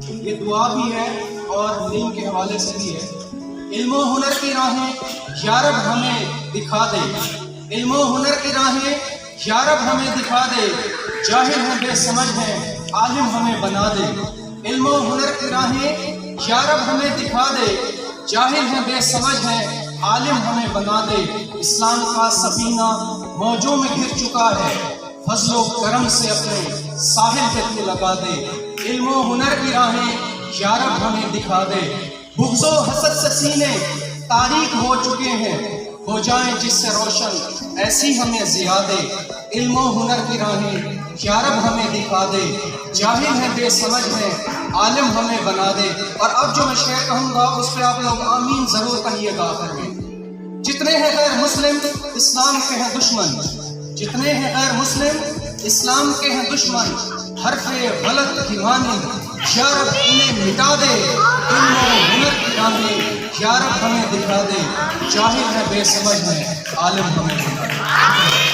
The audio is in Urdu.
یہ دعا بھی ہے اور دین کے حوالے سے بھی ہے۔ علم و ہنر کی راہیں یا رب ہمیں دکھا دے، علم و ہنر کی راہیں یا رب ہمیں دکھا دے، جاہل ہیں بے سمجھ ہیں عالم ہمیں بنا دے۔ علم و ہنر کی راہیں یا رب ہمیں دکھا دے، جاہل ہیں بے سمجھ ہیں عالم ہمیں بنا دے۔ اسلام کا سفینہ موجوں میں گر چکا ہے، فضل و کرم سے اپنے ساحل پہ لگا دے۔ علم و ہنر کی راہیں یا رب ہمیں دکھا دے، بغض و حسد سے سینے تاریک ہو چکے ہیں، ہو جائیں جس سے روشن ایسی ہمیں ضیا دے۔ علم و ہنر کی راہیں یا رب ہمیں دکھا دے، جاہل ہیں بے سمجھ ہیں عالم ہمیں بنا دے۔ اور اب جو میں شعر کہوں گا اس پہ آپ لوگ آمین ضرور کہیے گا آخر میں۔ جتنے ہیں غیر مسلم اسلام کے ہیں دشمن، جتنے ہیں غیر مسلم اسلام کے ہیں دشمن، حرف غلط کی مانی یا رب انہیں مٹا دے۔ علم و ہنر کی راہیں یا رب ہمیں دکھا دے، جاہل ہے بے سمجھ ہے عالم ہمیں بنا دے۔